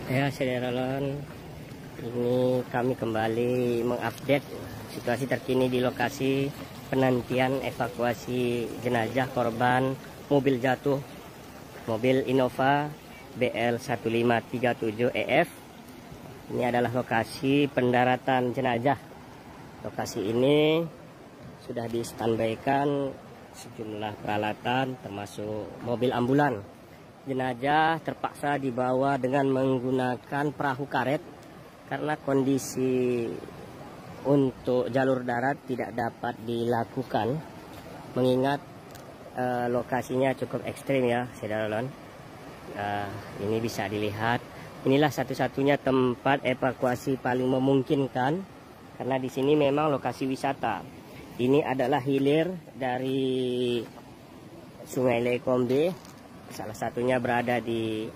Ya, saudara-saudara, ini kami kembali mengupdate situasi terkini di lokasi penantian evakuasi jenazah korban mobil jatuh, mobil Innova BL1537EF. Ini adalah lokasi pendaratan jenazah. Lokasi ini sudah di-standby-kan sejumlah peralatan termasuk mobil ambulan. Jenazah terpaksa dibawa dengan menggunakan perahu karet karena kondisi untuk jalur darat tidak dapat dilakukan mengingat lokasinya cukup ekstrim ya, saudara-saudara. Ini bisa dilihat, inilah satu-satunya tempat evakuasi paling memungkinkan karena di sini memang lokasi wisata. Ini adalah hilir dari Sungai Lekombe. Salah satunya berada di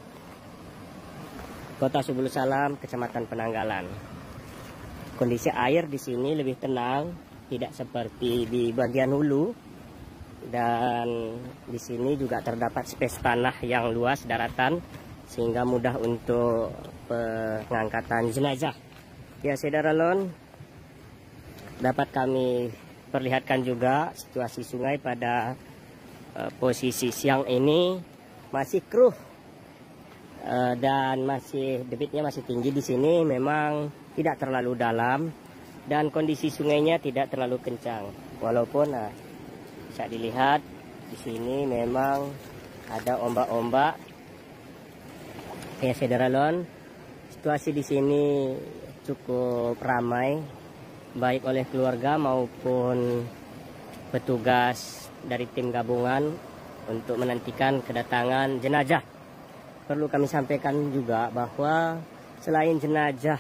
Kota Subul Salam, Kecamatan Penanggalan. Kondisi air di sini lebih tenang, tidak seperti di bagian hulu. Dan di sini juga terdapat space tanah yang luas daratan sehingga mudah untuk pengangkatan jenazah. Ya, saudara-saudara, dapat kami perlihatkan juga situasi sungai pada posisi siang ini. Masih keruh dan masih debitnya masih tinggi di sini, memang tidak terlalu dalam dan kondisi sungainya tidak terlalu kencang. Walaupun bisa dilihat di sini memang ada ombak-ombak. Ya, saudara-saudara, situasi di sini cukup ramai baik oleh keluarga maupun petugas dari tim gabungan untuk menantikan kedatangan jenazah. Perlu kami sampaikan juga bahwa selain jenazah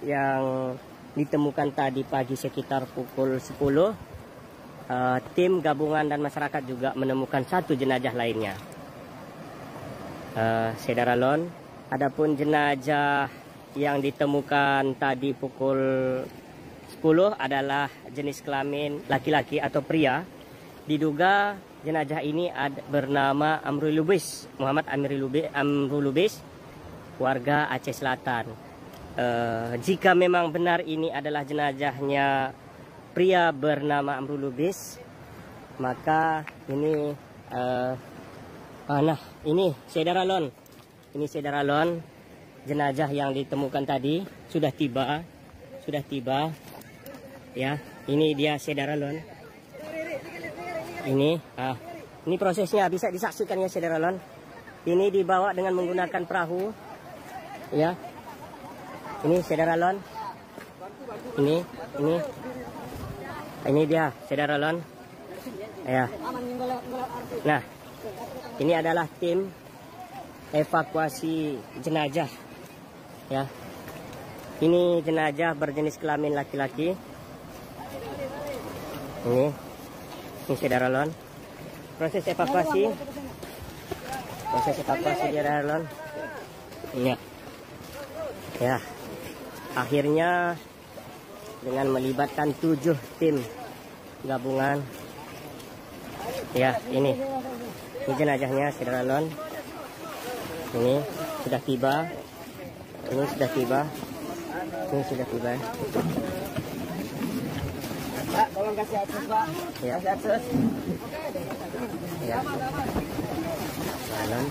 yang ditemukan tadi pagi sekitar pukul 10, tim gabungan dan masyarakat juga menemukan satu jenazah lainnya. Saudara-saudara, adapun jenazah yang ditemukan tadi pukul 10 adalah jenis kelamin laki-laki atau pria. Diduga jenazah ini bernama Amrul Lubis, Muhammad Amrul Lubis, warga Aceh Selatan. Jika memang benar ini adalah jenazahnya pria bernama Amrul Lubis, maka ini ini saudara-saudara, jenazah yang ditemukan tadi sudah tiba ya. Ini dia, saudara-saudara. Ini prosesnya bisa disaksikan ya, saudara-saudara. Ini dibawa dengan menggunakan perahu ya. Ini, saudara-saudara. Ini dia, saudara-saudara. Ya. Nah, ini adalah tim evakuasi jenazah ya. Ini jenazah berjenis kelamin laki-laki. Ini saudara-saudara, proses evakuasi saudara-saudara. Ya, akhirnya dengan melibatkan 7 tim gabungan ya. Ini jenazahnya, saudara-saudara. Ini sudah tiba. Pak, tolong kasih akses, Pak. Ya. Kasih akses. Ya. Jalan.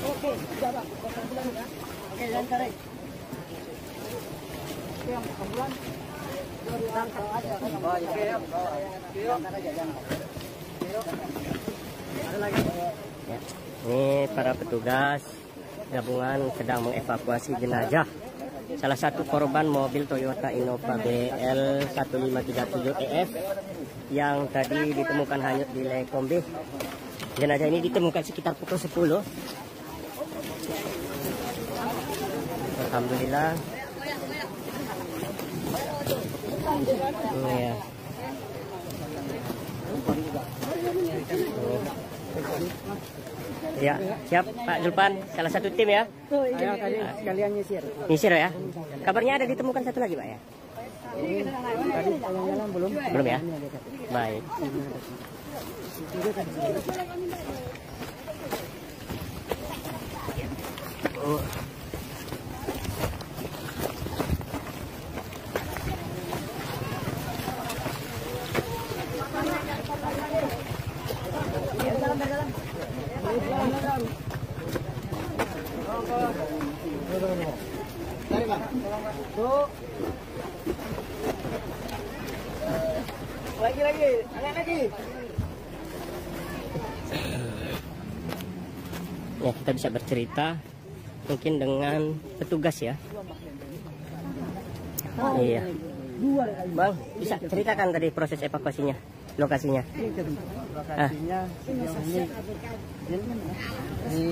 Oke, sudah, Pak. Oke, jangan tarik. Oke, yang ambulan. Ya, ini para petugas gabungan sedang mengevakuasi jenazah salah satu korban mobil Toyota Innova BL1537EF yang tadi ditemukan hanyut di Lekombe. Jenazah ini ditemukan sekitar pukul 10. Alhamdulillah. Ya. Ya, siap Pak Zulpan, salah satu tim ya. Ayo tadi sekalian nyisir. Nyisir ya. Kabarnya ada ditemukan satu lagi Pak ya? Tadi jalan-jalan belum. Belum ya? Baik. Oh. Lagi. Ya, kita bisa bercerita mungkin dengan petugas ya. Iya. Bang, bisa ceritakan tadi proses evakuasinya, lokasinya. Lokasinya di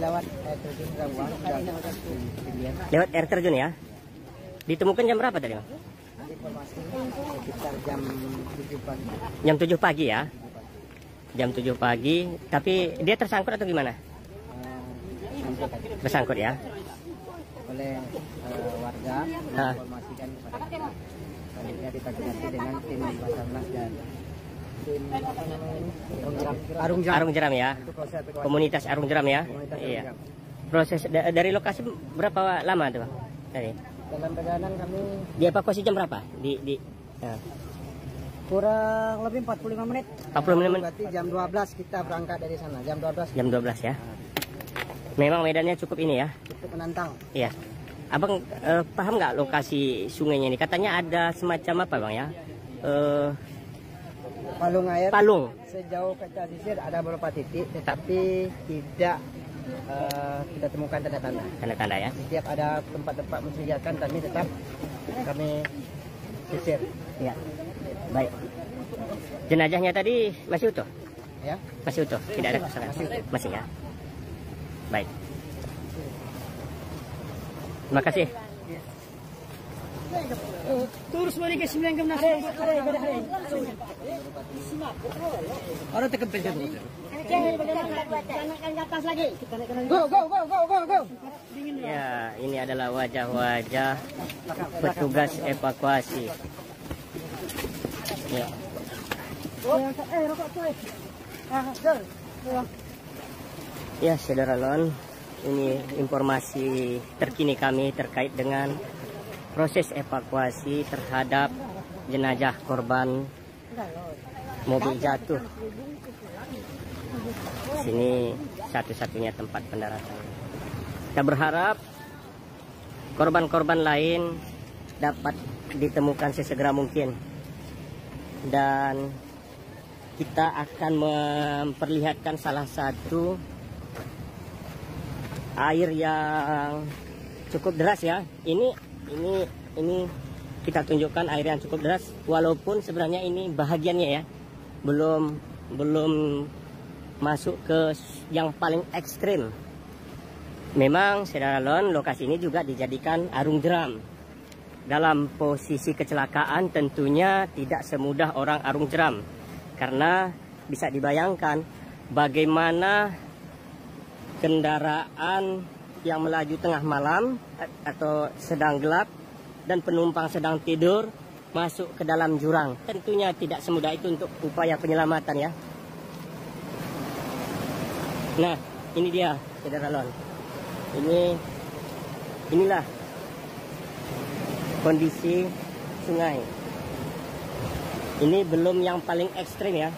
lewat air terjun Rawang dan Lewat air terjun ya. Ditemukan jam berapa tadi, Bang? informasi sekitar jam 7 pagi. Jam 7 pagi ya. Jam 7 pagi, tapi dia tersangkut atau gimana? Bersangkut ya. Oleh warga menginformasikan kepada kita. Selanjutnya kita koordinasi dengan tim Basarnas dan tim apa namanya ini? Arung Jeram ya. Untuk proses evakuasi. Komunitas Arung Jeram ya. Komunitas Iya. Arung Jeram. Proses dari lokasi berapa lama tuh, Bang? Tadi. Dalam perjalanan kami Dievakuasi jam berapa? Ya. kurang lebih 45 menit. 40 menit. Berarti jam 12 kita berangkat dari sana. Jam 12 Jam 12 ya. Memang medannya cukup ini ya. cukup menantang. Iya. Abang paham nggak lokasi sungainya ini? Katanya ada semacam apa, Bang ya? Palung air. Palung. Sejauh kita sisir ada beberapa titik, tetapi tidak kita temukan tanda-tanda. Tanda-tanda ya. Setiap ada tempat-tempat mencurigakan, kami tetap kami sisir. Iya. Baik. Jenazahnya tadi masih utuh? Ya. Masih utuh? Tidak ada kerusakan? Masih ya. Baik. Terima kasih. Terus balik ke 9 ke 16. Orang terkempil ke atas lagi. Go. Ya, ini adalah wajah-wajah petugas evakuasi. Ya. Ya, saudara Lon, ini informasi terkini kami terkait dengan proses evakuasi terhadap jenazah korban mobil jatuh. Sini satu-satunya tempat pendaratan. Kita berharap korban-korban lain dapat ditemukan sesegera mungkin. Dan kita akan memperlihatkan salah satu air yang cukup deras ya. Ini kita tunjukkan air yang cukup deras, walaupun sebenarnya ini bahagiannya ya belum masuk ke yang paling ekstrim. Memang saudara Lon, lokasi ini juga dijadikan arung jeram. Dalam posisi kecelakaan tentunya tidak semudah orang arung jeram, karena bisa dibayangkan bagaimana kendaraan yang melaju tengah malam atau sedang gelap dan penumpang sedang tidur masuk ke dalam jurang. Tentunya tidak semudah itu untuk upaya penyelamatan ya. Nah, ini dia saudara Lon. Inilah kondisi sungai. Ini belum yang paling ekstrim ya.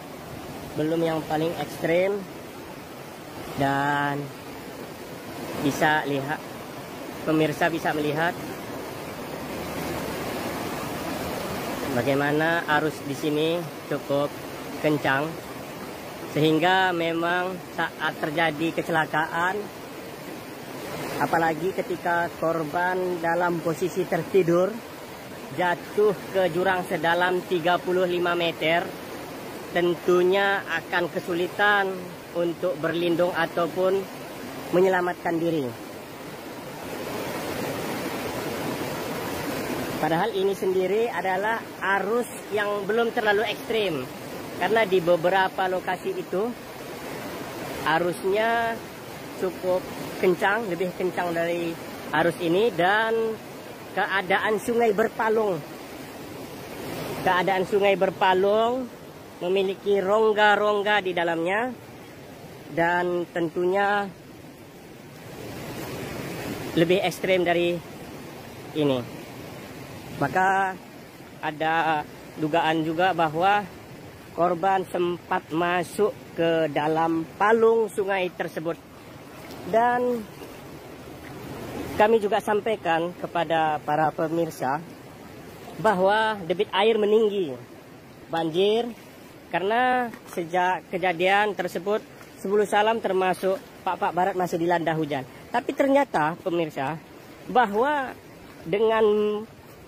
Belum yang paling ekstrim. Dan bisa lihat, pemirsa bisa melihat bagaimana arus di sini cukup kencang, sehingga memang saat terjadi kecelakaan, apalagi ketika korban dalam posisi tertidur jatuh ke jurang sedalam 35 meter, tentunya akan kesulitan untuk berlindung ataupun menyelamatkan diri. Padahal ini sendiri adalah arus yang belum terlalu ekstrim, karena di beberapa lokasi itu arusnya cukup kencang, lebih kencang dari arus ini, dan keadaan sungai berpalung. Keadaan sungai berpalung, memiliki rongga-rongga di dalamnya, dan tentunya lebih ekstrem dari ini. Maka ada dugaan juga bahwa korban sempat masuk ke dalam palung sungai tersebut. Dan kami juga sampaikan kepada para pemirsa bahwa debit air meninggi, banjir, karena sejak kejadian tersebut Sebulu Salam termasuk Pak Barat masih dilanda hujan. Tapi ternyata pemirsa bahwa dengan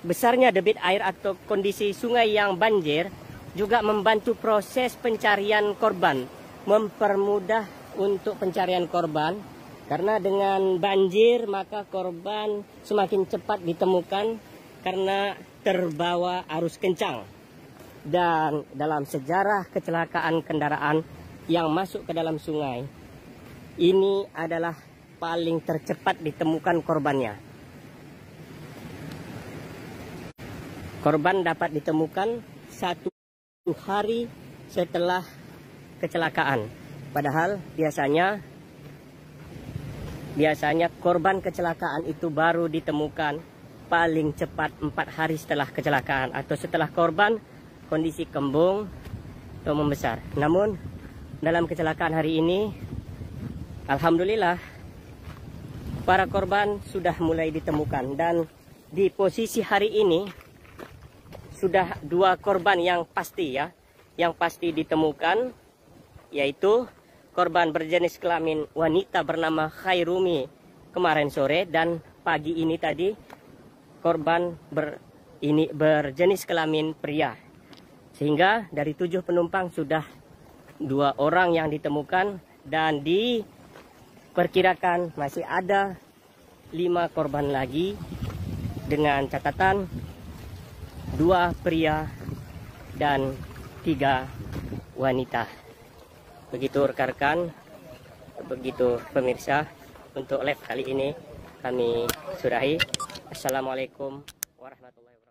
besarnya debit air atau kondisi sungai yang banjir juga membantu proses pencarian korban, mempermudah untuk pencarian korban, karena dengan banjir maka korban semakin cepat ditemukan karena terbawa arus kencang. Dan dalam sejarah kecelakaan kendaraan yang masuk ke dalam sungai, ini adalah paling tercepat ditemukan korbannya. Korban dapat ditemukan 1 hari setelah kecelakaan. Padahal biasanya korban kecelakaan itu baru ditemukan paling cepat 4 hari setelah kecelakaan, atau setelah korban kondisi kembung atau membesar. Namun dalam kecelakaan hari ini, alhamdulillah para korban sudah mulai ditemukan, dan di posisi hari ini sudah 2 korban yang pasti ditemukan, yaitu korban berjenis kelamin wanita bernama Khairumi kemarin sore, dan pagi ini tadi korban berjenis kelamin pria. Sehingga dari 7 penumpang sudah 2 orang yang ditemukan, dan diperkirakan masih ada 5 korban lagi, dengan catatan 2 pria dan 3 wanita. Begitu rekan-rekan, begitu pemirsa, untuk live kali ini kami sudahi. Assalamualaikum warahmatullahi wabarakatuh.